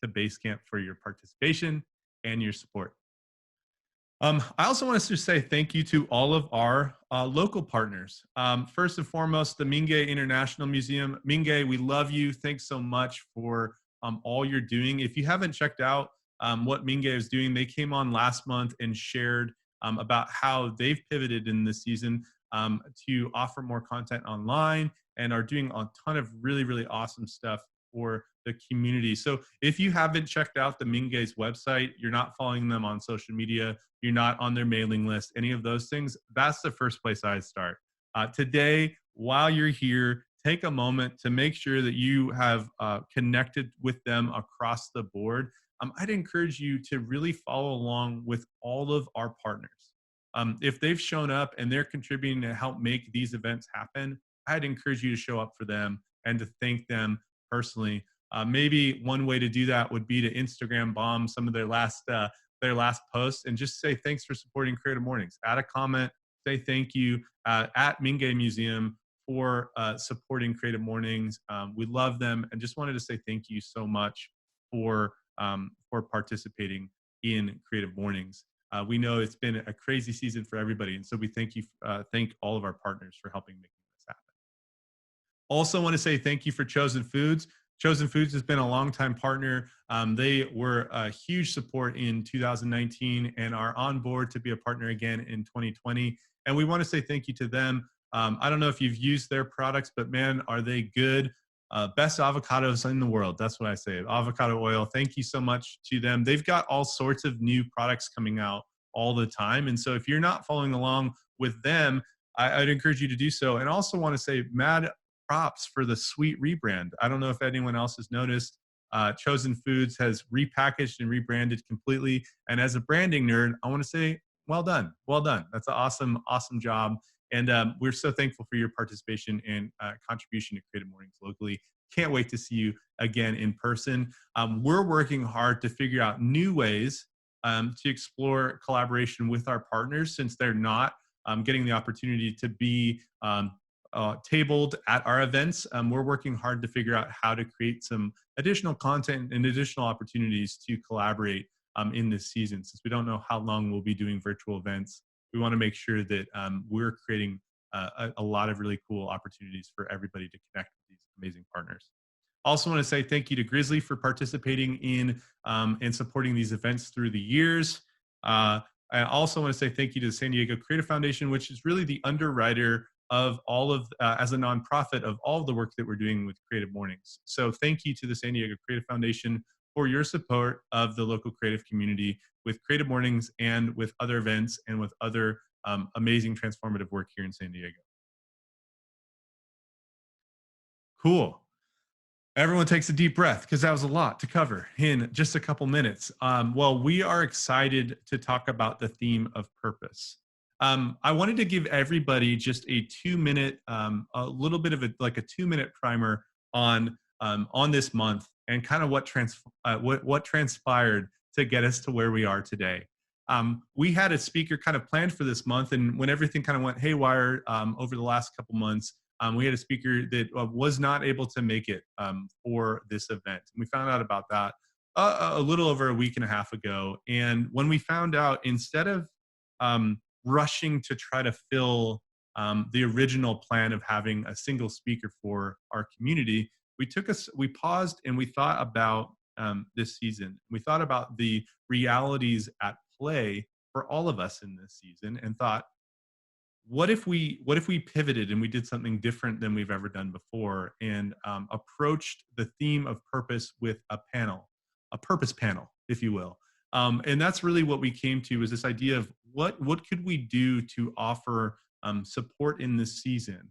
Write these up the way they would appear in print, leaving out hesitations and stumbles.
to Basecamp for your participation and your support. I also want us to say thank you to all of our local partners. First and foremost, the Minge International Museum. Minge, we love you. Thanks so much for all you're doing. If you haven't checked out what Minge is doing, they came on last month and shared about how they've pivoted in this season to offer more content online and are doing a ton of really, really awesome stuff for the community. So if you haven't checked out the Minge's website, you're not following them on social media, you're not on their mailing list, any of those things, that's the first place I'd start. Today, while you're here, take a moment to make sure that you have connected with them across the board. I'd encourage you to really follow along with all of our partners. If they've shown up and they're contributing to help make these events happen, I'd encourage you to show up for them and to thank them personally. Maybe one way to do that would be to Instagram bomb some of their last posts and just say thanks for supporting Creative Mornings. Add a comment, say thank you at Minge Museum for supporting Creative Mornings. We love them and just wanted to say thank you so much for participating in Creative Mornings. We know it's been a crazy season for everybody, and so we thank all of our partners for helping make this happen. Also want to say thank you for Chosen Foods. Chosen Foods has been a longtime partner. They were a huge support in 2019 and are on board to be a partner again in 2020. And we want to say thank you to them. I don't know if you've used their products, but man, are they good. Best avocados in the world. That's what I say. Avocado oil. Thank you so much to them. They've got all sorts of new products coming out all the time. And so if you're not following along with them, I'd encourage you to do so. And also want to say mad props for the sweet rebrand. I don't know if anyone else has noticed. Chosen Foods has repackaged and rebranded completely. And as a branding nerd, I want to say, well done. Well done. That's an awesome, awesome job. And we're so thankful for your participation and contribution to Creative Mornings locally. Can't wait to see you again in person. We're working hard to figure out new ways to explore collaboration with our partners since they're not getting the opportunity to be tabled at our events. We're working hard to figure out how to create some additional content and additional opportunities to collaborate in this season. Since we don't know how long we'll be doing virtual events, we want to make sure that we're creating a lot of really cool opportunities for everybody to connect with these amazing partners. Also want to say thank you to Grizzly for participating in and supporting these events through the years. I also want to say thank you to the San Diego Creative Foundation, which is really the underwriter of all of, as a nonprofit, of all of the work that we're doing with Creative Mornings. So thank you to the San Diego Creative Foundation for your support of the local creative community with Creative Mornings and with other events and with other amazing transformative work here in San Diego. Cool. Everyone takes a deep breath because that was a lot to cover in just a couple minutes. Well, we are excited to talk about the theme of purpose. I wanted to give everybody just a 2-minute, a little bit of a 2-minute primer on this month and kind of what transpired to get us to where we are today. We had a speaker kind of planned for this month, and when everything kind of went haywire over the last couple months, we had a speaker that was not able to make it for this event. And we found out about that a little over a week and a half ago. And when we found out, instead of rushing to try to fill the original plan of having a single speaker for our community, we paused and we thought about this season. We thought about the realities at play for all of us in this season and thought, what if we pivoted and we did something different than we've ever done before and approached the theme of purpose with a purpose panel, if you will. And that's really what we came to, is this idea of what could we do to offer support in this season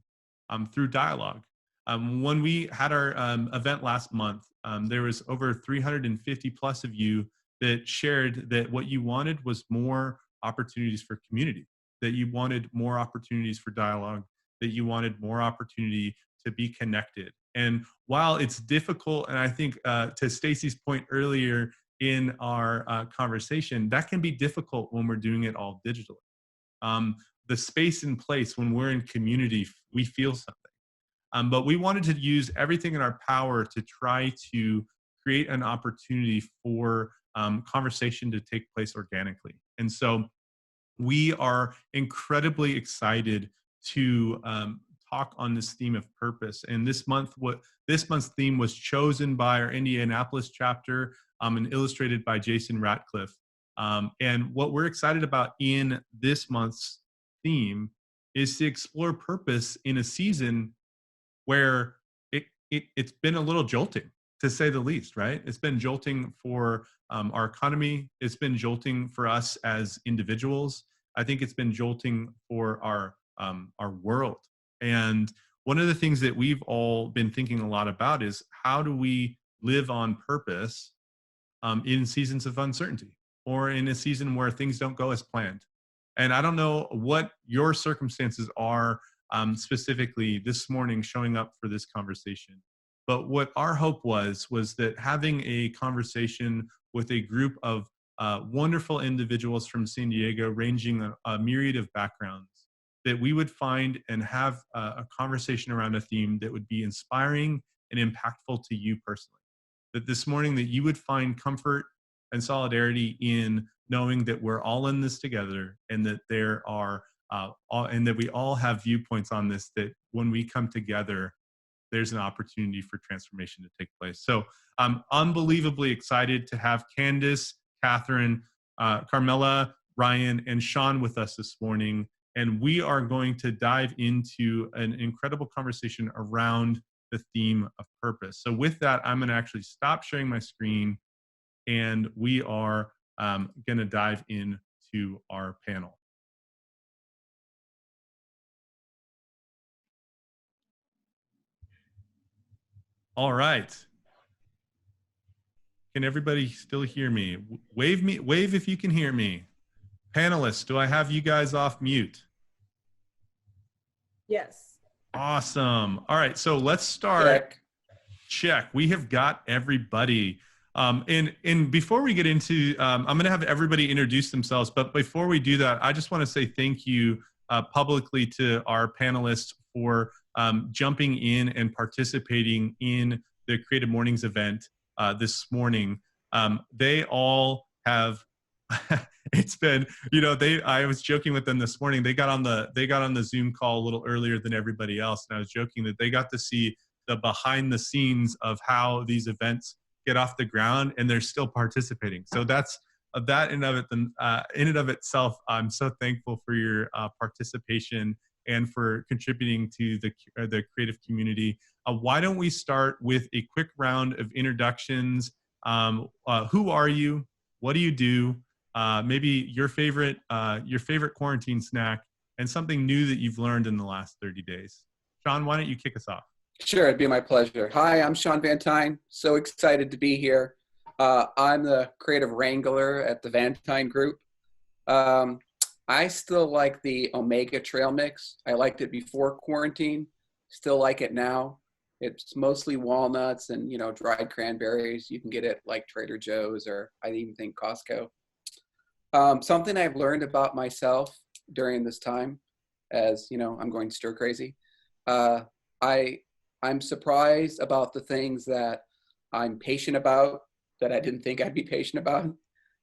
through dialogue. When we had our event last month, there was over 350 plus of you that shared that what you wanted was more opportunities for community, that you wanted more opportunities for dialogue, that you wanted more opportunity to be connected. And while it's difficult, and I think to Stacy's point earlier in our conversation, that can be difficult when we're doing it all digitally. The space and place when we're in community, we feel something. But we wanted to use everything in our power to try to create an opportunity for conversation to take place organically. And so we are incredibly excited to talk on this theme of purpose. And this month's theme was chosen by our Indianapolis chapter and illustrated by Jason Ratcliffe. And what we're excited about in this month's theme is to explore purpose in a season where it's been a little jolting, to say the least, right? It's been jolting for our economy. It's been jolting for us as individuals. I think it's been jolting for our world. And one of the things that we've all been thinking a lot about is how do we live on purpose in seasons of uncertainty or in a season where things don't go as planned. And I don't know what your circumstances are specifically this morning showing up for this conversation. But what our hope was that having a conversation with a group of wonderful individuals from San Diego, ranging a myriad of backgrounds, that we would find and have a conversation around a theme that would be inspiring and impactful to you personally. That this morning that you would find comfort and solidarity in knowing that we're all in this together, and that there are and that we all have viewpoints on this, that when we come together, there's an opportunity for transformation to take place. So I'm unbelievably excited to have Candace, Catherine, Carmela, Ryan, and Sean with us this morning. And we are going to dive into an incredible conversation around the theme of purpose. So with that, I'm going to actually stop sharing my screen, and we are going to dive into our panel. All right. Can everybody still hear me? Wave if you can hear me. Panelists, do I have you guys off mute? Yes. Awesome. All right, so let's start. Check. We have got everybody. And before we get into, I'm going to have everybody introduce themselves. But before we do that, I just want to say thank you publicly to our panelists for jumping in and participating in the Creative Mornings event this morning. They all have. It's been, I was joking with them this morning. They got on the Zoom call a little earlier than everybody else, and I was joking that they got to see the behind the scenes of how these events get off the ground, and they're still participating. So that's that in and of itself. I'm so thankful for your participation and for contributing to the creative community. Why don't we start with a quick round of introductions? Who are you? What do you do? Maybe your favorite quarantine snack, and something new that you've learned in the last 30 days. Sean, why don't you kick us off? Sure, it'd be my pleasure. Hi, I'm Sean Van Tyne. So excited to be here. I'm the creative wrangler at the Van Tyne Group. I still like the Omega trail mix. I liked it before quarantine, still like it now. It's mostly walnuts and, dried cranberries. You can get it like Trader Joe's, or I even think Costco. Something I've learned about myself during this time, as I'm going stir crazy. I'm surprised about the things that I'm patient about that I didn't think I'd be patient about.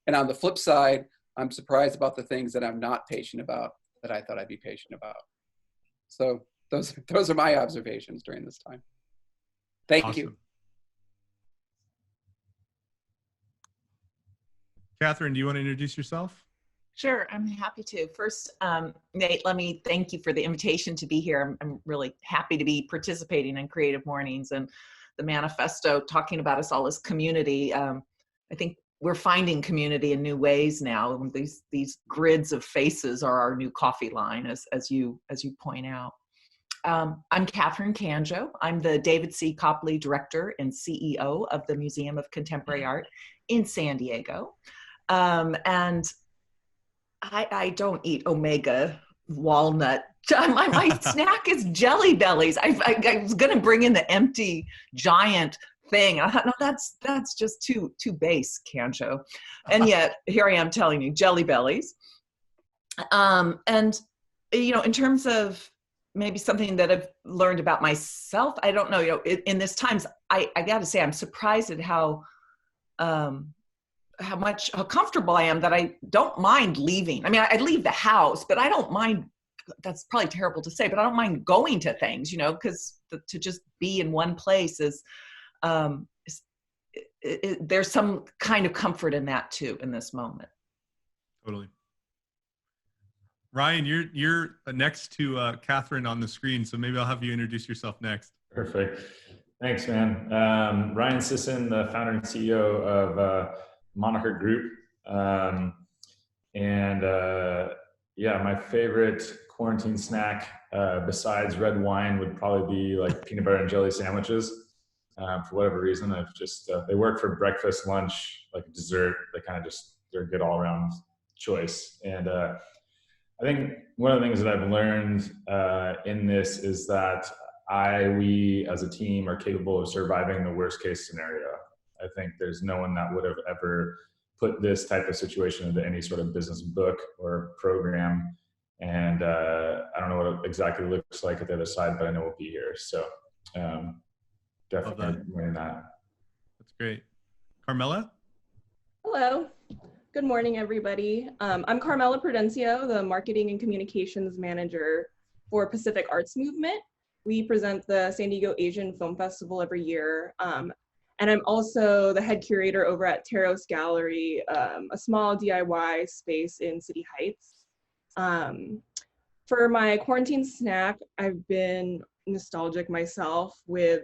And on the flip side, I'm surprised about the things that I'm not patient about that I thought I'd be patient about. So those are my observations during this time. Thank you. Catherine, do you want to introduce yourself? Sure, I'm happy to. First, Nate, let me thank you for the invitation to be here. I'm really happy to be participating in Creative Mornings and the manifesto, talking about us all as community. I think we're finding community in new ways now. These grids of faces are our new coffee line, as you point out. I'm Catherine Canjo. I'm the David C. Copley Director and CEO of the Museum of Contemporary Art in San Diego. And I don't eat Omega walnut. My snack is Jelly Bellies. I was going to bring in the empty giant thing. I thought, no, that's just too base, Canjo. And yet here I am telling you, Jelly Bellies. And in terms of maybe something that I've learned about myself, I don't know. In this times, I got to say, I'm surprised at how how comfortable I am that I don't mind leaving. I mean, I'd leave the house, but I don't mind. That's probably terrible to say, but I don't mind going to things, because to just be in one place there's some kind of comfort in that too in this moment. Totally. Ryan, you're next to Catherine on the screen, so maybe I'll have you introduce yourself next. Perfect. Thanks, man. Ryan Sisson, the founder and CEO of Moniker Group. Yeah, my favorite quarantine snack besides red wine would probably be like peanut butter and jelly sandwiches. For whatever reason, I've just, they work for breakfast, lunch, like dessert. They're a good all around choice. And I think one of the things that I've learned in this is that we as a team are capable of surviving the worst case scenario. I think there's no one that would have ever put this type of situation into any sort of business book or program. And I don't know what it exactly looks like at the other side, but I know we'll be here. So definitely doing that. That's great. Carmela? Hello. Good morning, everybody. I'm Carmela Prudencio, the Marketing and Communications Manager for Pacific Arts Movement. We present the San Diego Asian Film Festival every year. And I'm also the head curator over at Teros Gallery, a small DIY space in City Heights. For my quarantine snack, I've been nostalgic myself with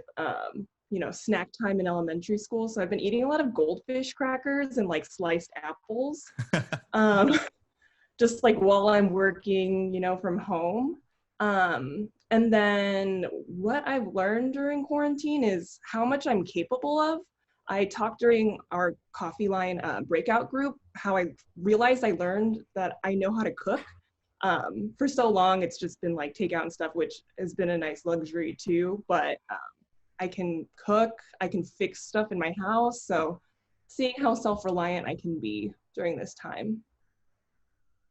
snack time in elementary school. So I've been eating a lot of goldfish crackers and like sliced apples, just like while I'm working, from home. And then what I've learned during quarantine is how much I'm capable of. I talked during our coffee line breakout group, how I realized I learned that I know how to cook. For so long, it's just been like takeout and stuff, which has been a nice luxury too, but I can cook, I can fix stuff in my house. So seeing how self-reliant I can be during this time.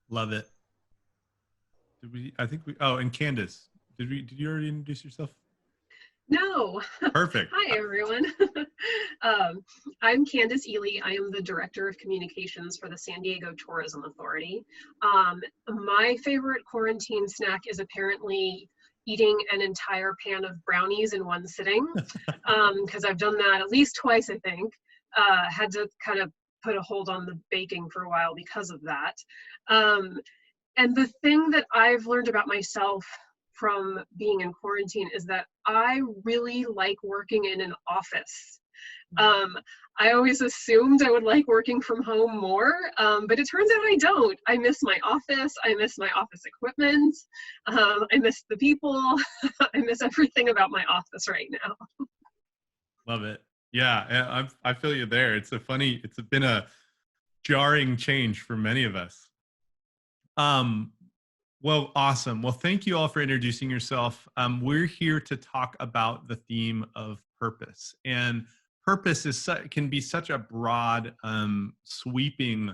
Love it. And Candace, did you already introduce yourself? No. Perfect. Hi, everyone. I'm Candace Ely. I am the Director of Communications for the San Diego Tourism Authority. My favorite quarantine snack is apparently eating an entire pan of brownies in one sitting, because I've done that at least twice, I think. Had to kind of put a hold on the baking for a while because of that. And the thing that I've learned about myself from being in quarantine is that I really like working in an office. I always assumed I would like working from home more, but it turns out I don't. I miss my office. I miss my office equipment. I miss the people. I miss everything about my office right now. Love it. Yeah, I feel you there. It's been a jarring change for many of us. Well, awesome. Well, thank you all for introducing yourself. We're here to talk about the theme of purpose, and purpose can be such a broad, sweeping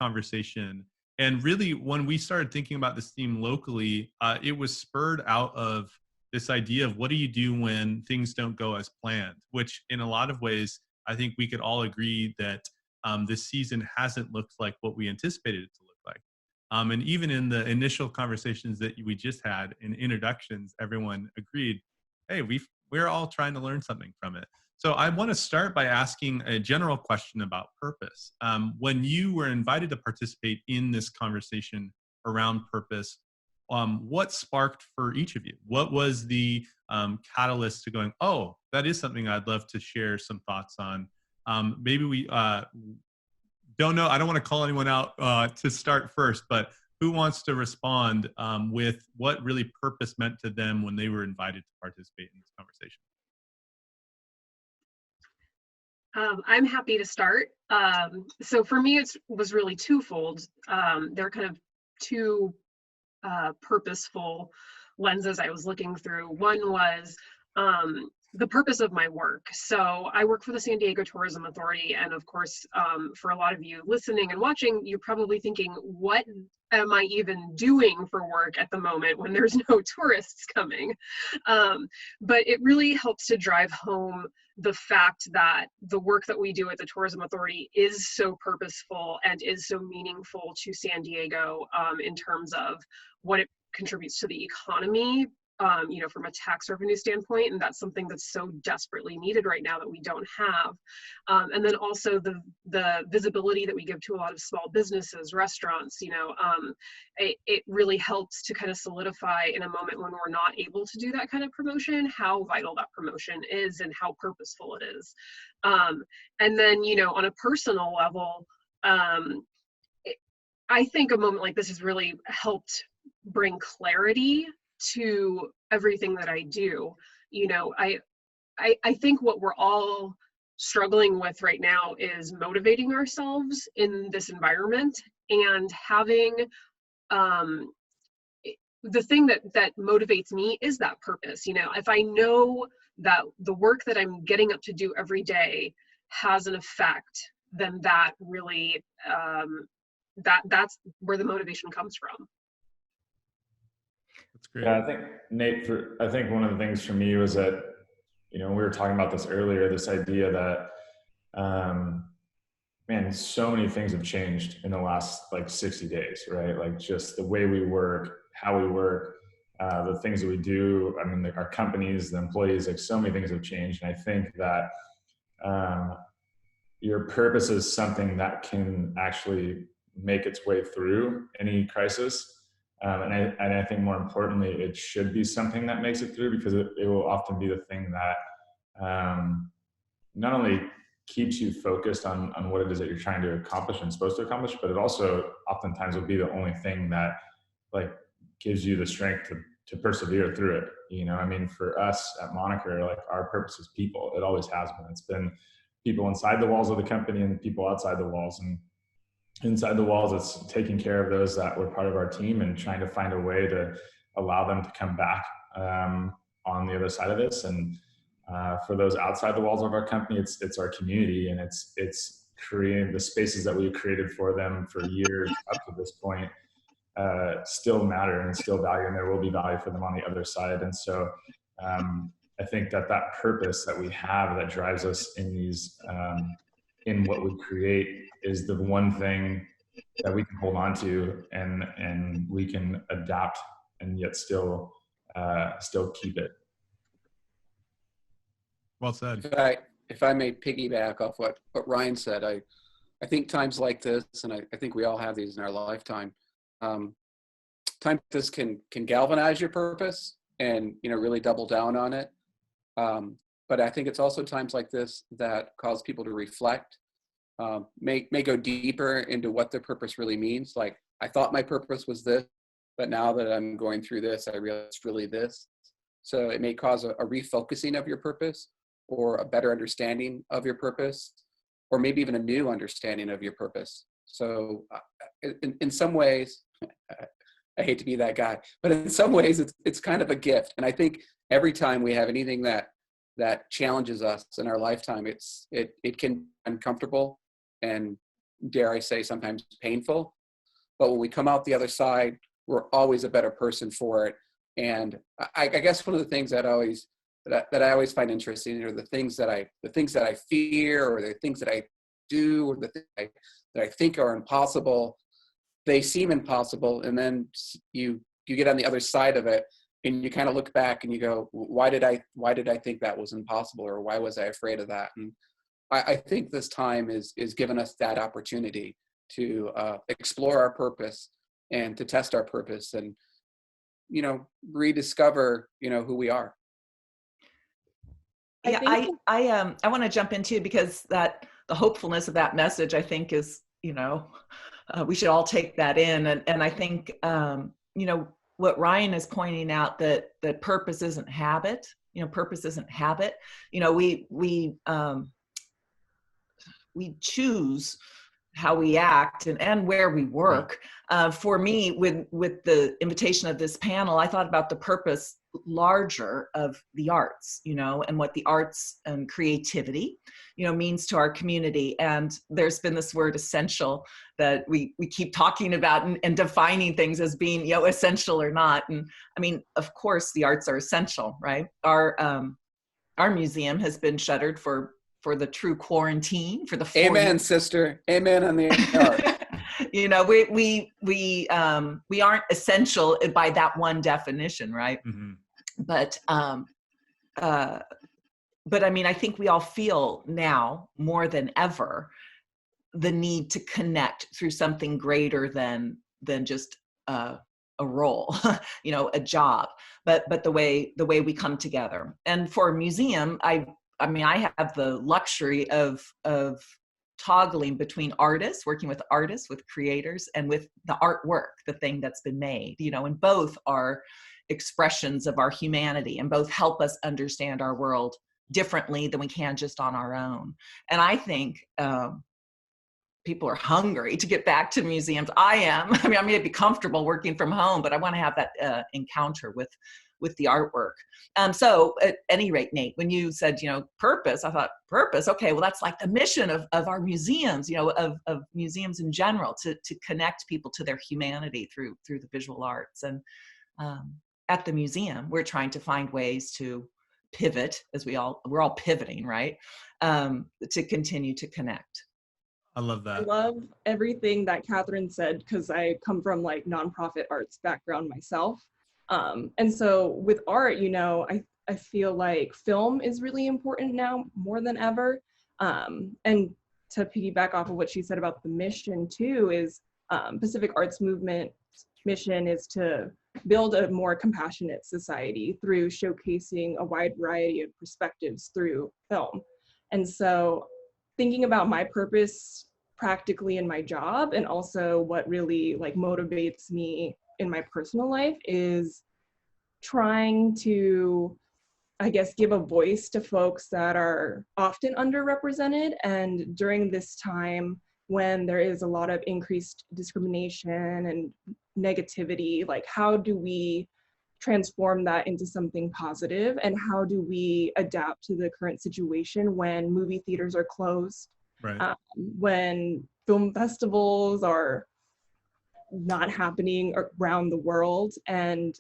conversation. And really, when we started thinking about this theme locally, it was spurred out of this idea of what do you do when things don't go as planned, which in a lot of ways, I think we could all agree that this season hasn't looked like what we anticipated it to look like. And even in the initial conversations that we just had in introductions, everyone agreed, hey, we're all trying to learn something from it. So I want to start by asking a general question about purpose. When you were invited to participate in this conversation around purpose, what sparked for each of you? What was the catalyst to going, oh, that is something I'd love to share some thoughts on? Maybe we don't know. I don't want to call anyone out to start first, but who wants to respond with what really purpose meant to them when they were invited to participate in this conversation? I'm happy to start. So for me, it was really twofold. There are kind of two purposeful lenses I was looking through. One was the purpose of my work. So I work for the San Diego Tourism Authority. And of course, for a lot of you listening and watching, you're probably thinking, what am I even doing for work at the moment when there's no tourists coming? But it really helps to drive home the fact that the work that we do at the Tourism Authority is so purposeful and is so meaningful to San Diego, in terms of what it contributes to the economy, you know, from a tax revenue standpoint. And that's something that's so desperately needed right now that we don't have. And then also the visibility that we give to a lot of small businesses, restaurants, you know, it really helps to kind of solidify in a moment when we're not able to do that kind of promotion, how vital that promotion is and how purposeful it is. And then, you know, on a personal level, I think a moment like this has really helped bring clarity to everything that I do. You know, I think what we're all struggling with right now is motivating ourselves in this environment, and having the thing that motivates me is that purpose. You know, if I know that the work that I'm getting up to do every day has an effect, then that really that's where the motivation comes from. That's great. Yeah, I think Nate, I think one of the things for me was that, you know, we were talking about this earlier, this idea that, man, so many things have changed in the last like 60 days, right? Like just the way we work, how we work, the things that we do. I mean, like our companies, the employees, like so many things have changed. And I think that your purpose is something that can actually make its way through any crisis. And I think more importantly, it should be something that makes it through, because it will often be the thing that not only keeps you focused on what it is that you're trying to accomplish and supposed to accomplish, but it also oftentimes will be the only thing that like gives you the strength to persevere through it. You know, I mean, for us at Moniker, like our purpose is people. It always has been. It's been people inside the walls of the company and people outside the walls. And inside the walls, it's taking care of those that were part of our team and trying to find a way to allow them to come back on the other side of this. And for those outside the walls of our company, it's our community, and it's creating the spaces that we've created for them for years up to this point still matter and still value, and there will be value for them on the other side. And so I think that purpose that we have that drives us in these in what we create is the one thing that we can hold on to, and we can adapt and yet still keep it. Well said. If I may piggyback off what Ryan said, I think times like this, and I think we all have these in our lifetime, times like this can galvanize your purpose and, you know, really double down on it. But I think it's also times like this that cause people to reflect, may go deeper into what their purpose really means. Like, I thought my purpose was this, but now that I'm going through this, I realize it's really this. So it may cause a refocusing of your purpose, or a better understanding of your purpose, or maybe even a new understanding of your purpose. So in some ways, I hate to be that guy, but in some ways it's kind of a gift. And I think every time we have anything that challenges us in our lifetime, it can be uncomfortable and, dare I say, sometimes painful. But when we come out the other side, we're always a better person for it. And I guess one of the things that I always find interesting are the things that I fear, or the things that I do, or the things that I think are impossible. They seem impossible, and then you get on the other side of it, and you kind of look back and you go, why did I think that was impossible, or why was I afraid of that? And I think this time is given us that opportunity to explore our purpose and to test our purpose, and, you know, rediscover, you know, who we are. Yeah, I want to jump into, because the hopefulness of that message, I think, is, you know, we should all take that in. And I think, you know, what Ryan is pointing out, that purpose isn't habit. You know, purpose isn't habit. You know, we choose how we act and where we work. For me, with the invitation of this panel, I thought about the purpose larger of the arts, you know, and what the arts and creativity, you know, means to our community. And there's been this word essential that we keep talking about and defining things as being, you know, essential or not. And I mean, of course, the arts are essential, right? our museum has been shuttered for the true quarantine for the 4 Amen, years. sister. Amen on the AR. You know, we aren't essential by that one definition, right? Mm-hmm. But I mean, I think we all feel now more than ever the need to connect through something greater than just a role, you know, a job, but the way we come together. And for a museum, I mean, I have the luxury of toggling between artists, working with artists, with creators, and with the artwork, the thing that's been made, you know, and both are expressions of our humanity, and both help us understand our world differently than we can just on our own. And I think people are hungry to get back to museums. I am. I mean, I may be comfortable working from home, but I want to have that encounter with the artwork. So at any rate, Nate, when you said, you know, purpose, I thought, purpose, okay, well, that's like the mission of our museums, you know, of museums in general, to connect people to their humanity through the visual arts. And at the museum, we're trying to find ways to pivot, as we're all pivoting, right? To continue to connect. I love I that. love everything that Catherine said, because I come from like nonprofit arts background myself. And so with art, you know, I feel like film is really important now more than ever. And to piggyback off of what she said about the mission too, is Pacific Arts Movement mission is to build a more compassionate society through showcasing a wide variety of perspectives through film. And so thinking about my purpose practically in my job, and also what really like motivates me in my personal life, is trying to, I guess, give a voice to folks that are often underrepresented. And during this time when there is a lot of increased discrimination and negativity, like how do we transform that into something positive, and how do we adapt to the current situation when movie theaters are closed, Right. when film festivals are not happening around the world, and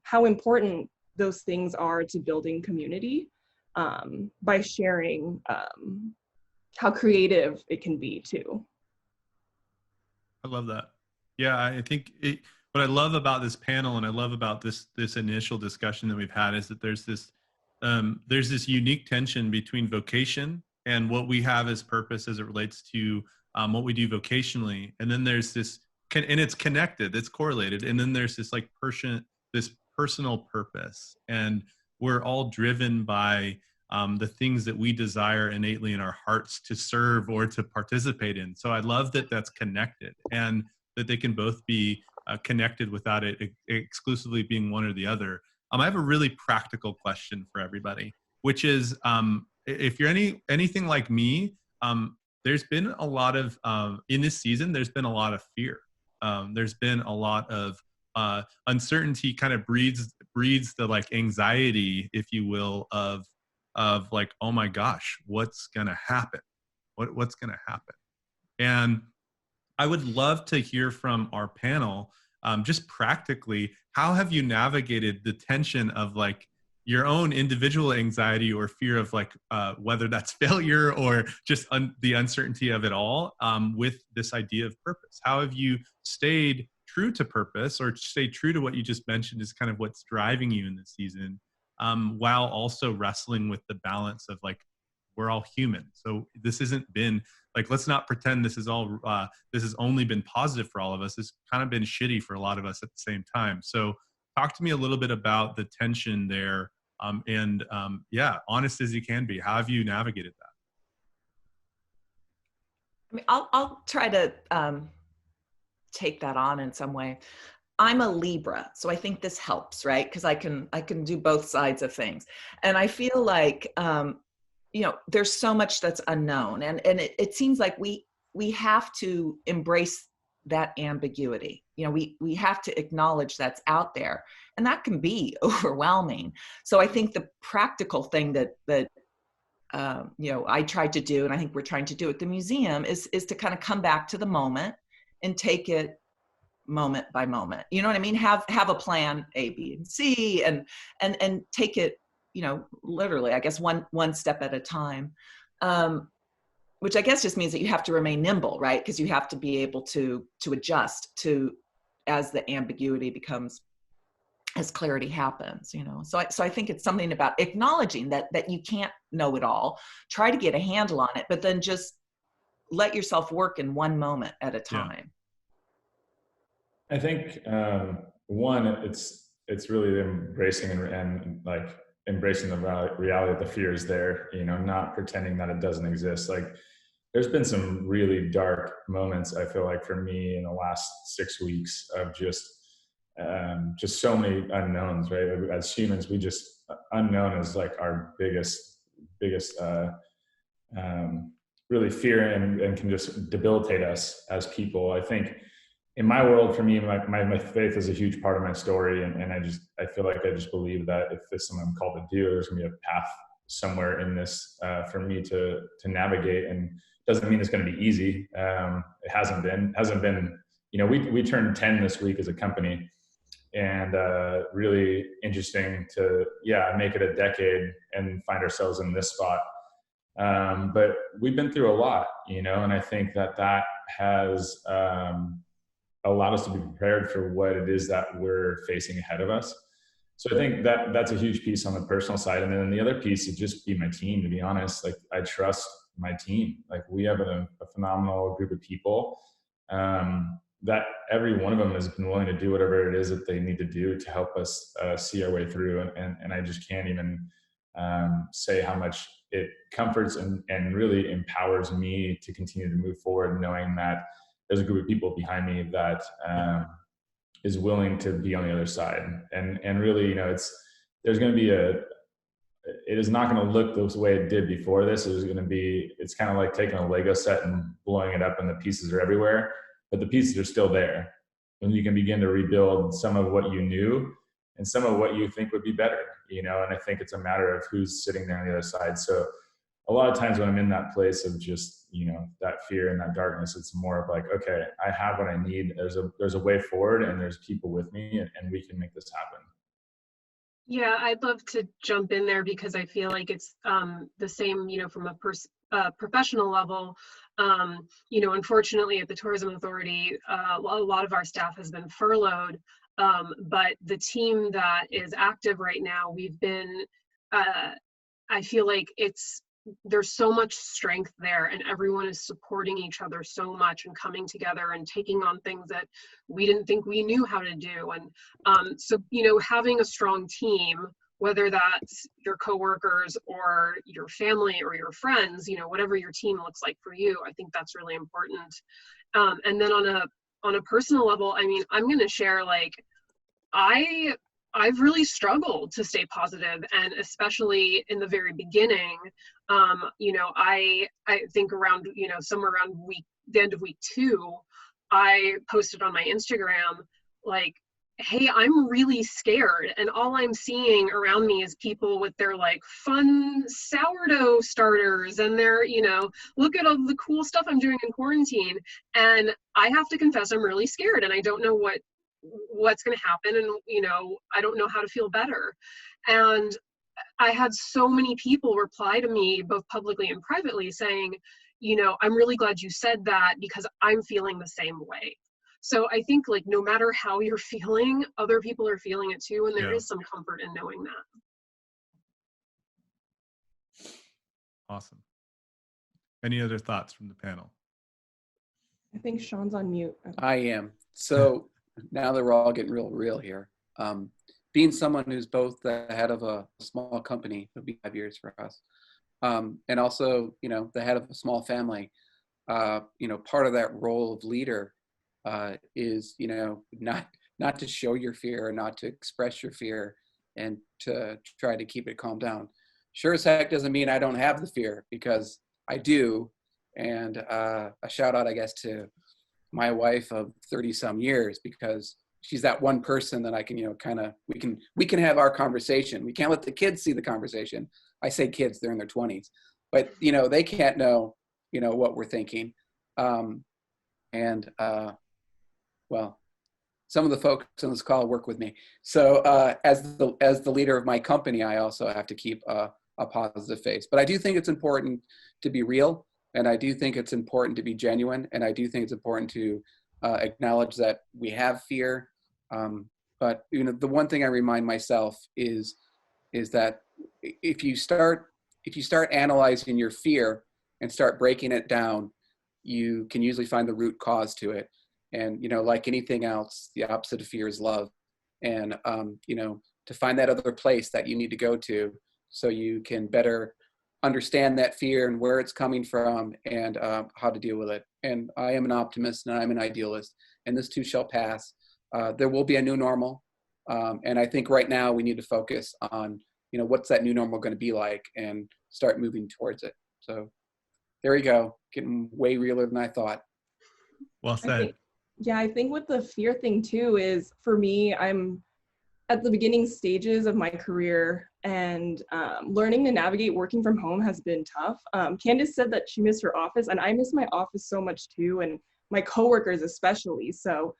how important those things are to building community, by sharing how creative it can be too. I love that. Yeah, I think what I love about this panel, and I love about this initial discussion that we've had, is that there's this unique tension between vocation and what we have as purpose as it relates to what we do vocationally, and then there's this, and it's connected, it's correlated, and then there's this like this personal purpose, and we're all driven by the things that we desire innately in our hearts to serve or to participate in. So I love that that's connected, and that they can both be connected without it exclusively being one or the other. I have a really practical question for everybody, which is, if you're anything like me, there's been a lot of, in this season, there's been a lot of fear. There's been a lot of uncertainty, kind of breeds the like anxiety, if you will, of like, oh my gosh, what's gonna happen? What's gonna happen? And I would love to hear from our panel, just practically, how have you navigated the tension of like your own individual anxiety or fear of like whether that's failure or just the uncertainty of it all, with this idea of purpose? How have you stayed true to purpose, or stayed true to what you just mentioned is kind of what's driving you in this season, while also wrestling with the balance of like, we're all human. So this hasn't been like, let's not pretend this is all, this has only been positive for all of us. It's kind of been shitty for a lot of us at the same time. So talk to me a little bit about the tension there, and yeah, honest as you can be. How have you navigated that? I mean, I'll try to take that on in some way. I'm a Libra, so I think this helps, right? Because I can do both sides of things, and I feel like you know, there's so much that's unknown, and it seems like we have to embrace that ambiguity. You know, we have to acknowledge that's out there, and that can be overwhelming. So I think the practical thing that you know, I tried to do, and I think we're trying to do at the museum, is to kind of come back to the moment and take it moment by moment. You know what I mean? Have a plan A, B, and C, and take it, literally, I guess one step at a time. Which I guess just means that you have to remain nimble, right? Because you have to be able to adjust to as the ambiguity becomes, as clarity happens, So I think it's something about acknowledging that you can't know it all, try to get a handle on it, but then just let yourself work in one moment at a time. I think one, it's really embracing and like embracing the reality that the fear is there, not pretending that it doesn't exist. Like there's been some really dark moments, I feel like, for me in the last 6 weeks of just so many unknowns, right? As humans, unknown is like our biggest really fear and can just debilitate us as people. I think in my world, for me, my faith is a huge part of my story. And I feel like I just believe that if there's something I'm called to do, there's gonna be a path somewhere in this for me to navigate. And doesn't mean it's going to be easy. It hasn't been, we turned 10 this week as a company, and really interesting to, make it a decade and find ourselves in this spot. But we've been through a lot, and I think that has allowed us to be prepared for what it is that we're facing ahead of us. So I think that's a huge piece on the personal side. And then the other piece would just be my team, to be honest. Like I trust my team. Like we have a phenomenal group of people that every one of them has been willing to do whatever it is that they need to do to help us see our way through. And I just can't even say how much it comforts and really empowers me to continue to move forward, knowing that there's a group of people behind me that is willing to be on the other side. And really, there's going to be it is not going to look the way it did before this. It's kind of like taking a Lego set and blowing it up and the pieces are everywhere, but the pieces are still there. And you can begin to rebuild some of what you knew and some of what you think would be better, and I think it's a matter of who's sitting there on the other side. So a lot of times when I'm in that place of just, that fear and that darkness, it's more of like, okay, I have what I need. There's a way forward and there's people with me and we can make this happen. Yeah, I'd love to jump in there because I feel like it's the same, from a professional level. Unfortunately at the Tourism Authority, a lot of our staff has been furloughed, but the team that is active right now, we've been, I feel like there's so much strength there and everyone is supporting each other so much and coming together and taking on things that we didn't think we knew how to do. And so, having a strong team, whether that's your coworkers or your family or your friends, whatever your team looks like for you, I think that's really important. And then on a personal level, I mean, I'm going to share, like, I've really struggled to stay positive, and especially in the very beginning, I think around, somewhere around the end of week 2, I posted on my Instagram, like, hey, I'm really scared. And all I'm seeing around me is people with their like fun sourdough starters and their, look at all the cool stuff I'm doing in quarantine. And I have to confess, I'm really scared and I don't know what's going to happen. And, I don't know how to feel better. And I had so many people reply to me, both publicly and privately, saying, I'm really glad you said that because I'm feeling the same way. So I think, like, no matter how you're feeling, other people are feeling it too. And there is some comfort in knowing that. Awesome. Any other thoughts from the panel? I think Sean's on mute. I am. So now that we're all getting real here, being someone who's both the head of a small company, it'll be 5 years for us, and also, the head of a small family, part of that role of leader is, not to show your fear or not to express your fear and to try to keep it calm down. Sure as heck doesn't mean I don't have the fear, because I do. And a shout out, I guess, to my wife of 30 some years, because she's that one person that I can, we can have our conversation. We can't let the kids see the conversation. I say kids, they're in their 20s, but they can't know, what we're thinking. Well, some of the folks on this call work with me. So as the leader of my company, I also have to keep a positive face. But I do think it's important to be real, and I do think it's important to be genuine, and I do think it's important to acknowledge that we have fear. But the one thing I remind myself is that if you start analyzing your fear and start breaking it down, you can usually find the root cause to it. And like anything else, the opposite of fear is love. And to find that other place that you need to go to, so you can better understand that fear and where it's coming from, and how to deal with it. And I am an optimist and I'm an idealist, and this too shall pass. There will be a new normal. And I think right now we need to focus on, what's that new normal going to be like, and start moving towards it. So there you go. Getting way realer than I thought. Well said. I think with the fear thing too is, for me, I'm at the beginning stages of my career, and learning to navigate working from home has been tough. Candace said that she missed her office, and I miss my office so much too, and my coworkers especially. So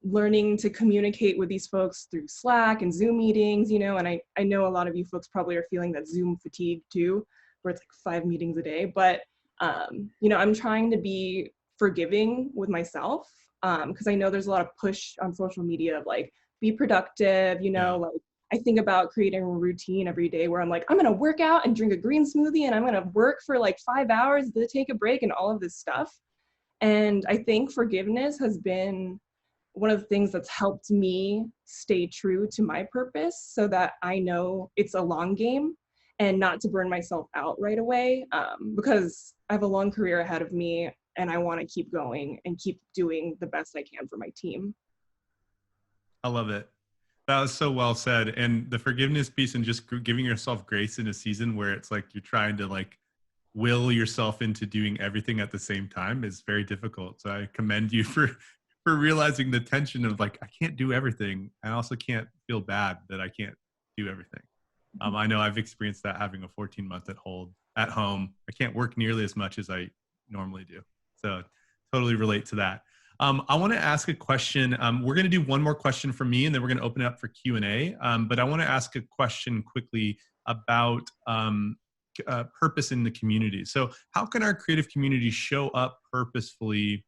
learning to communicate with these folks through Slack and Zoom meetings, and I know a lot of you folks probably are feeling that Zoom fatigue too, where it's like 5 meetings a day. But I'm trying to be forgiving with myself, because I know there's a lot of push on social media of like, be productive, like I think about creating a routine every day where I'm like, I'm going to work out and drink a green smoothie, and I'm going to work for like 5 hours, then take a break, and all of this stuff. And I think forgiveness has been one of the things that's helped me stay true to my purpose, so that I know it's a long game and not to burn myself out right away, because I have a long career ahead of me, and I want to keep going and keep doing the best I can for my team. I love it. That was so well said. And the forgiveness piece, and just giving yourself grace in a season where it's like you're trying to like will yourself into doing everything at the same time, is very difficult. So I commend you for realizing the tension of like, I can't do everything. I also can't feel bad that I can't do everything. I know I've experienced that, having a 14-month at home. I can't work nearly as much as I normally do. So totally relate to that. I want to ask a question. We're going to do one more question from me, and then we're going to open it up for Q&A. But I want to ask a question quickly about purpose in the community. So how can our creative community show up purposefully?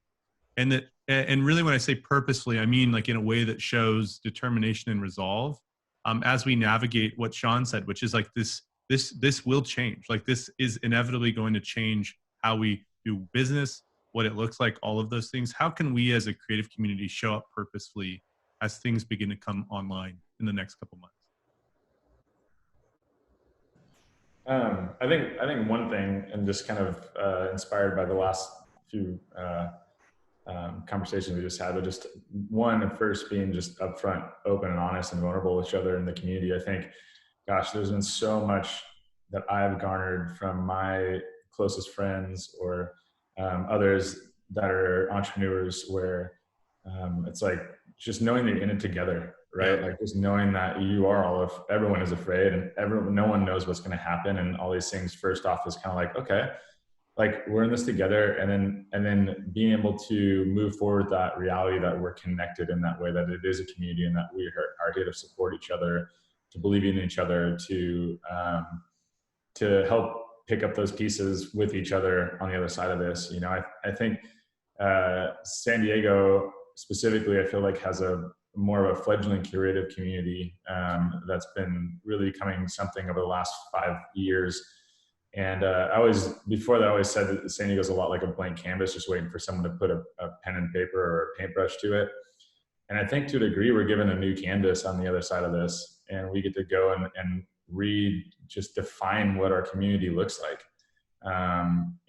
And really, when I say purposefully, I mean like in a way that shows determination and resolve, as we navigate what Sean said, which is like this will change. Like this is inevitably going to change how we do business, what it looks like, all of those things. How can we as a creative community show up purposefully as things begin to come online in the next couple months? I think one thing, and just kind of inspired by the last few conversations we just had, but just one at first being just upfront, open and honest and vulnerable with each other in the community. I think, gosh, there's been so much that I've garnered from my closest friends or others that are entrepreneurs, where it's like just knowing that you're in it together, right? Like just knowing that everyone is afraid, and no one knows what's going to happen, and all these things. First off, is kind of like, okay, like we're in this together, and then being able to move forward that reality that we're connected in that way, that it is a community, and that we are here to support each other, to believe in each other, to help pick up those pieces with each other on the other side of this. I think San Diego specifically, I feel like has a more of a fledgling creative community that's been really becoming something over the last 5 years. And I always said that San Diego's a lot like a blank canvas, just waiting for someone to put a pen and paper or a paintbrush to it. And I think to a degree, we're given a new canvas on the other side of this, and we get to go and just define what our community looks like.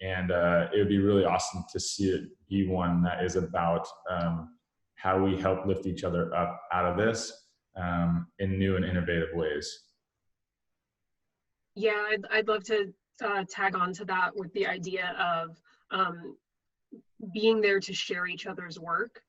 It would be really awesome to see it be one that is about how we help lift each other up out of this in new and innovative ways. Yeah, I'd love to tag on to that with the idea of being there to share each other's work.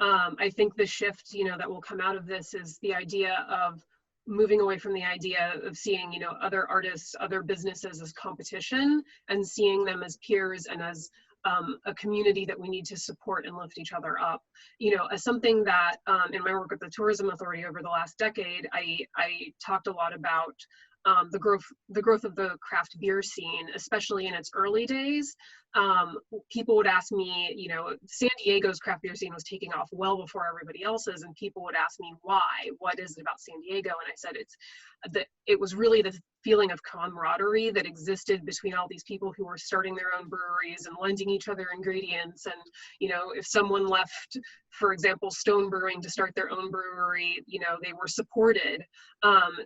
I think the shift, that will come out of this is the idea of moving away from the idea of seeing, other artists, other businesses as competition, and seeing them as peers and as a community that we need to support and lift each other up. You know, as something that in my work with the Tourism Authority over the last decade, I talked a lot about the growth of the craft beer scene, especially in its early days. People would ask me, you know, San Diego's craft beer scene was taking off well before everybody else's, and people would ask me why. What is it about San Diego? And I said it was really the feeling of camaraderie that existed between all these people who were starting their own breweries and lending each other ingredients. And, you know, if someone left, for example, Stone Brewing to start their own brewery, you know, they were supported.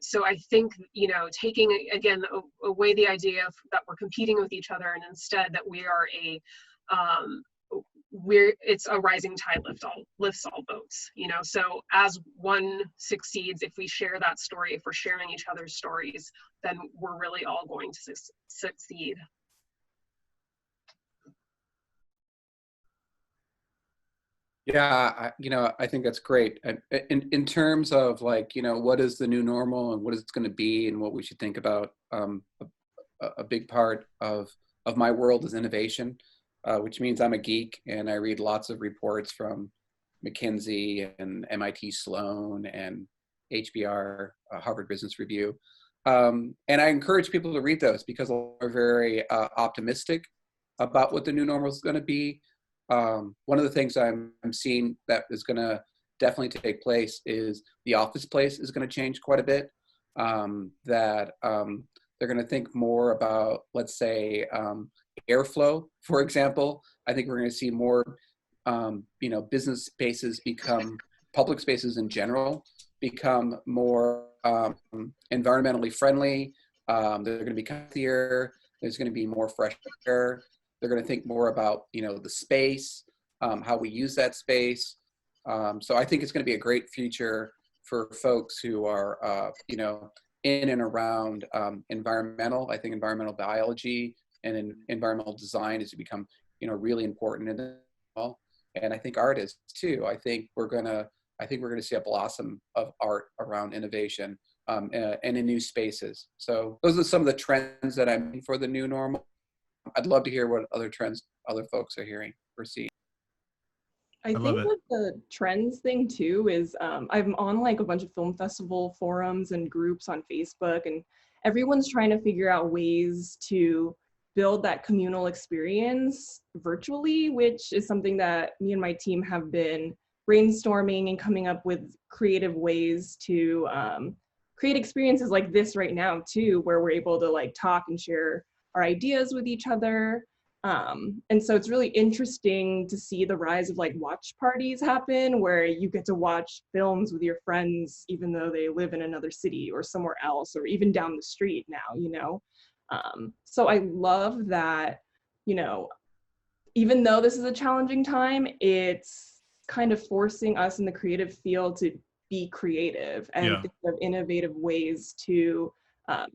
So I think, you know, taking, again, away the idea that we're competing with each other, and instead that we are it's a rising tide lifts all boats, you know. So as one succeeds, if we share that story, if we're sharing each other's stories, then we're really all going to succeed. Yeah, you know, I think that's great. In terms of like, you know, what is the new normal and what is it going to be and what we should think about, a big part of my world is innovation, which means I'm a geek and I read lots of reports from McKinsey and MIT Sloan and HBR, Harvard Business Review. And I encourage people to read those because they're very optimistic about what the new normal is going to be. One of the things I'm seeing that is going to definitely take place is the office place is going to change quite a bit. They're going to think more about, let's say, airflow, for example. I think we're going to see more, you know, business spaces become, public spaces in general, become more environmentally friendly. They're going to be healthier. There's going to be more fresh air. They're going to think more about, you know, the space, how we use that space. So I think it's going to be a great future for folks who are, you know, in and around environmental. I think environmental biology and environmental design is to become, you know, really important in the world. And I think art is too. I think we're going to see a blossom of art around innovation and in new spaces. So those are some of the trends that I'm in for the new normal. I'd love to hear what other trends other folks are hearing or seeing. I think with the trends thing too is I'm on like a bunch of film festival forums and groups on Facebook, and everyone's trying to figure out ways to build that communal experience virtually, which is something that me and my team have been brainstorming and coming up with creative ways to create experiences like this right now too, where we're able to like talk and share our ideas with each other. And so it's really interesting to see the rise of like watch parties happen, where you get to watch films with your friends, even though they live in another city or somewhere else, or even down the street now, you know? So I love that, you know, even though this is a challenging time, it's kind of forcing us in the creative field to be creative and think of innovative ways to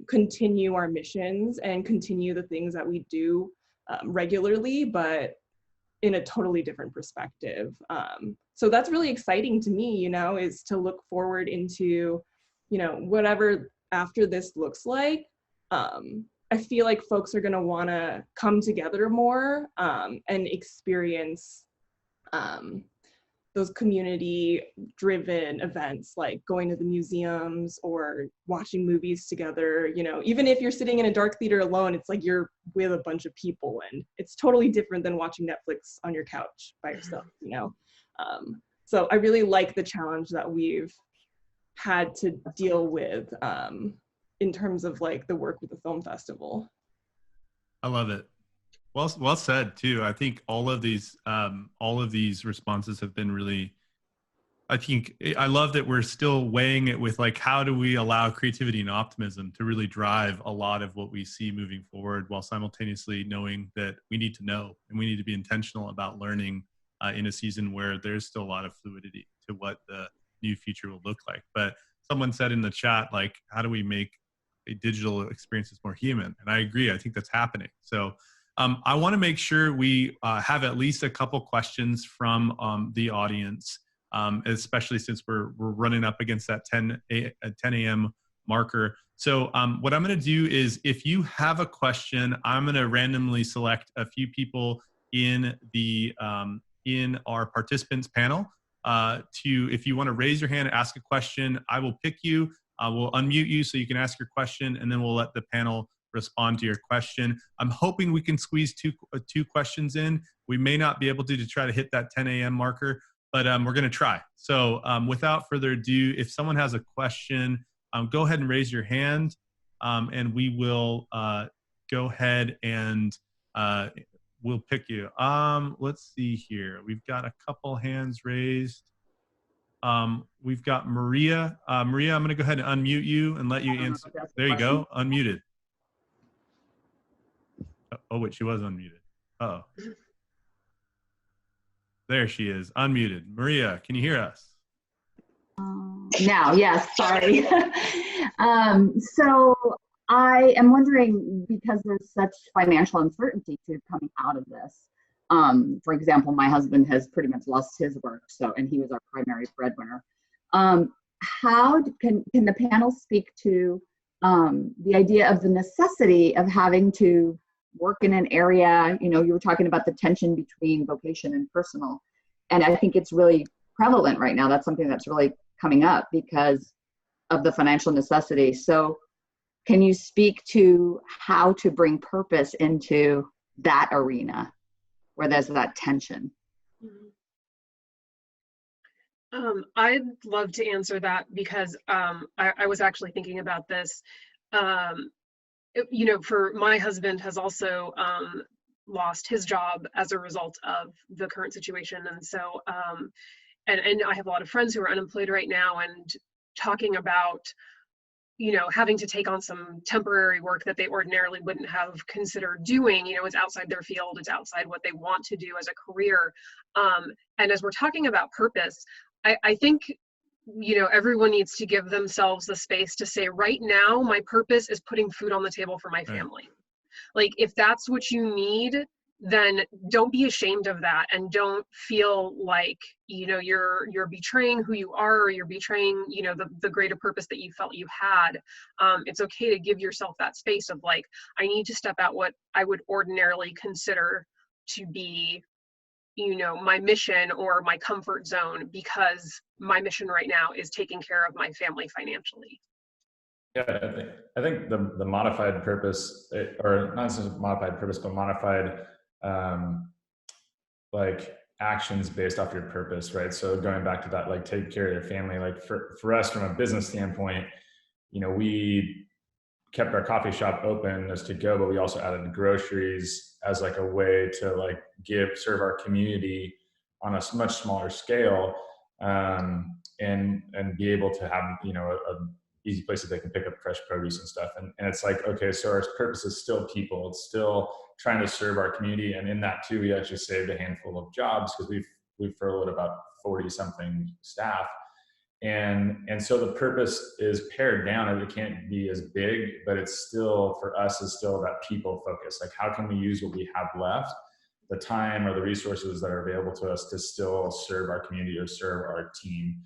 continue our missions and continue the things that we do regularly, but in a totally different perspective. So that's really exciting to me, you know, is to look forward into, you know, whatever after this looks like. I feel like folks are going to want to come together more and experience those community-driven events, like going to the museums or watching movies together. You know, even if you're sitting in a dark theater alone, it's like you're with a bunch of people, and it's totally different than watching Netflix on your couch by yourself, you know? So I really like the challenge that we've had to deal with in terms of like the work with the film festival. I love it. Well said too. I think all of these responses have been really, I love that we're still weighing it with like, how do we allow creativity and optimism to really drive a lot of what we see moving forward, while simultaneously knowing that we need to know and we need to be intentional about learning in a season where there's still a lot of fluidity to what the new future will look like. But someone said in the chat, like, how do we make a digital experiences more human? And I agree. I think that's happening. So I want to make sure we have at least a couple questions from the audience, especially since we're running up against that 10 a.m. marker. So what I'm going to do is, if you have a question, I'm going to randomly select a few people in the in our participants panel. If you want to raise your hand and ask a question, I will pick you. We'll unmute you so you can ask your question, and then we'll let the panel respond to your question. I'm hoping we can squeeze two questions in. We may not be able to try to hit that 10 a.m. marker, but we're going to try. So without further ado, if someone has a question, go ahead and raise your hand, and we will go ahead and we'll pick you. Let's see here. We've got a couple hands raised. We've got Maria. Maria, I'm going to go ahead and unmute you and let you answer. There you go, unmuted. Oh, wait, she was unmuted. Oh. There she is, unmuted. Maria, can you hear us? Now, yes, sorry. So I am wondering, because there's such financial uncertainty to coming out of this. For example, my husband has pretty much lost his work, and he was our primary breadwinner. How can the panel speak to the idea of the necessity of having to work in an area? You were talking about the tension between vocation and personal, and I think it's really prevalent right now. That's something that's really coming up because of the financial necessity. So can you speak to how to bring purpose into that arena where there's that tension? I'd love to answer that because I was actually thinking about this. For my husband has also lost his job as a result of the current situation. And so, and I have a lot of friends who are unemployed right now, and talking about, having to take on some temporary work that they ordinarily wouldn't have considered doing, it's outside their field, it's outside what they want to do as a career. And as we're talking about purpose, I think, everyone needs to give themselves the space to say, right now, my purpose is putting food on the table for my family. Like, if that's what you need, then don't be ashamed of that, and don't feel like, you're betraying who you are, or you're betraying, the greater purpose that you felt you had. It's okay to give yourself that space of like, I need to step out what I would ordinarily consider to be, my mission or my comfort zone, because my mission right now is taking care of my family financially. Yeah, I think the modified purpose, or not necessarily modified purpose, but modified like actions based off your purpose, right? So going back to that, like take care of your family, like for us from a business standpoint, we kept our coffee shop open as to go, but we also added groceries as like a way to like serve our community on a much smaller scale, and be able to have, a easy place that they can pick up fresh produce and stuff. And it's like, okay, so our purpose is still people. It's still trying to serve our community. And in that too, we actually saved a handful of jobs because we've furloughed about 40 something staff. And so the purpose is pared down, and it can't be as big, but it's still, for us, is still that people focus. Like, how can we use what we have left, the time or the resources that are available to us, to still serve our community or serve our team?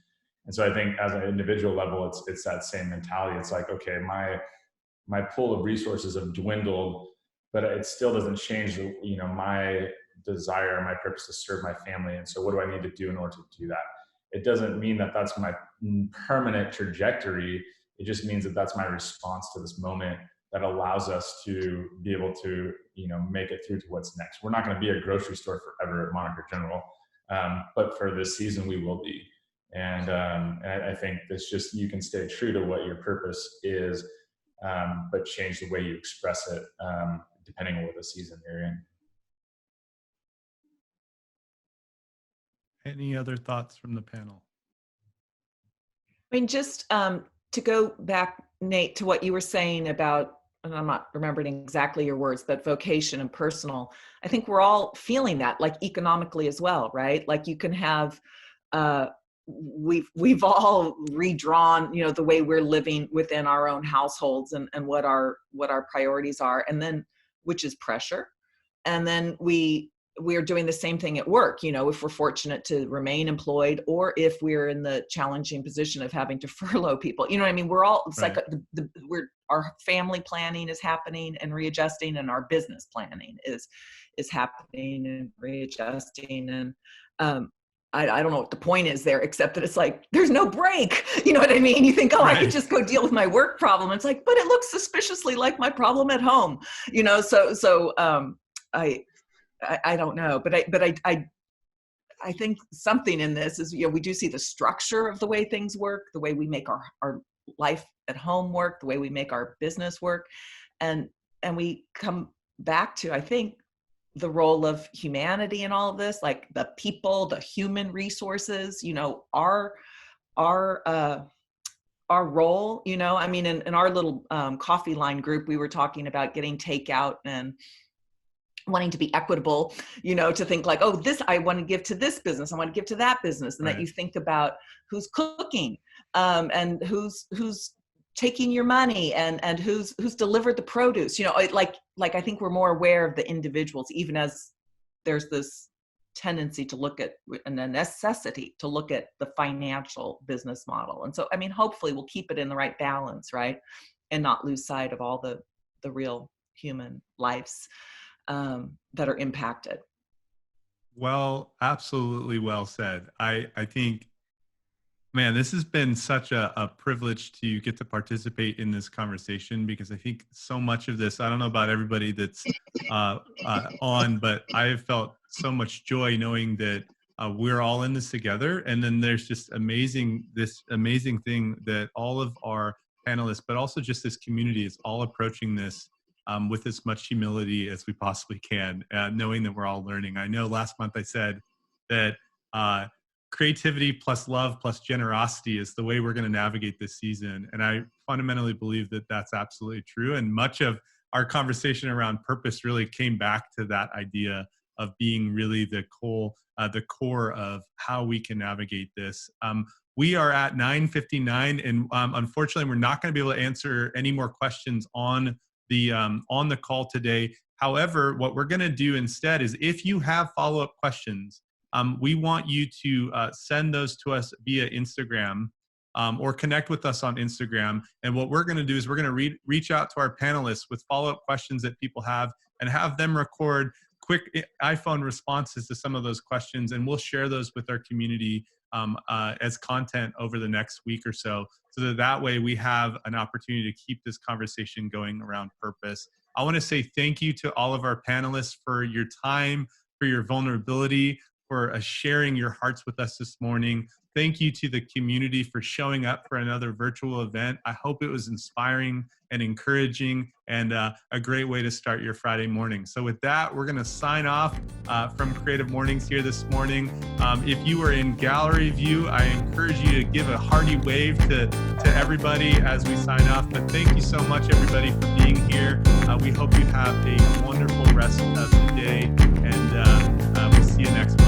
And so I think as an individual level, it's that same mentality. It's like, okay, my pool of resources have dwindled, but it still doesn't change, my desire, my purpose to serve my family. And so what do I need to do in order to do that? It doesn't mean that that's my permanent trajectory. It just means that that's my response to this moment that allows us to be able to, make it through to what's next. We're not going to be a grocery store forever at Moniker General, but for this season we will be. And I think it's just, you can stay true to what your purpose is, but change the way you express it, depending on what the season you're in. Any other thoughts from the panel? I mean, just to go back, Nate, to what you were saying about, and I'm not remembering exactly your words, but vocation and personal. I think we're all feeling that, like economically as well, right? Like you can have, we've all redrawn, the way we're living within our own households and what our priorities are, and then, which is pressure. And then we're doing the same thing at work, if we're fortunate to remain employed, or if we're in the challenging position of having to furlough people. You know what I mean? We're all, it's right. Like our family planning is happening and readjusting, and our business planning is is happening and readjusting. And I don't know what the point is there, except that it's like, there's no break. You know what I mean? You think, oh, Right. I could just go deal with my work problem. It's like, but it looks suspiciously like my problem at home, you know? So I don't know, but I think something in this is, we do see the structure of the way things work, the way we make our life at home work, the way we make our business work. And we come back to, I think, the role of humanity in all of this, like the people, the human resources, our role, I mean, in our little coffee line group, we were talking about getting takeout and wanting to be equitable, to think like, oh, this, I want to give to this business, I want to give to that business. And Right. that you think about who's cooking, and who's taking your money, and who's delivered the produce, like I think we're more aware of the individuals, even as there's this tendency to look at, and a necessity to look at the financial business model. And so, I mean, hopefully we'll keep it in the right balance, right? And not lose sight of all the real human lives that are impacted. Well, absolutely well said. I think, man, this has been such a privilege to get to participate in this conversation, because I think so much of this, I don't know about everybody that's on, but I have felt so much joy knowing that we're all in this together. And then there's just this amazing thing that all of our panelists, but also just this community, is all approaching this with as much humility as we possibly can, knowing that we're all learning. I know last month I said that creativity plus love plus generosity is the way we're going to navigate this season. And I fundamentally believe that that's absolutely true. And much of our conversation around purpose really came back to that idea of being really the core of how we can navigate this. We are at 9:59, and unfortunately, we're not going to be able to answer any more questions on the call today. However, what we're going to do instead is, if you have follow-up questions, we want you to send those to us via Instagram, or connect with us on Instagram. And what we're going to do is we're going to reach out to our panelists with follow-up questions that people have, and have them record quick iPhone responses to some of those questions. And we'll share those with our community as content over the next week or so that way we have an opportunity to keep this conversation going around purpose. I want to say thank you to all of our panelists for your time, for your vulnerability, for sharing your hearts with us this morning. Thank you to the community for showing up for another virtual event. I hope it was inspiring and encouraging, and a great way to start your Friday morning. So with that, we're going to sign off from Creative Mornings here this morning. If you are in gallery view, I encourage you to give a hearty wave to everybody as we sign off. But thank you so much, everybody, for being here. We hope you have a wonderful rest of the day, and we'll see you next week.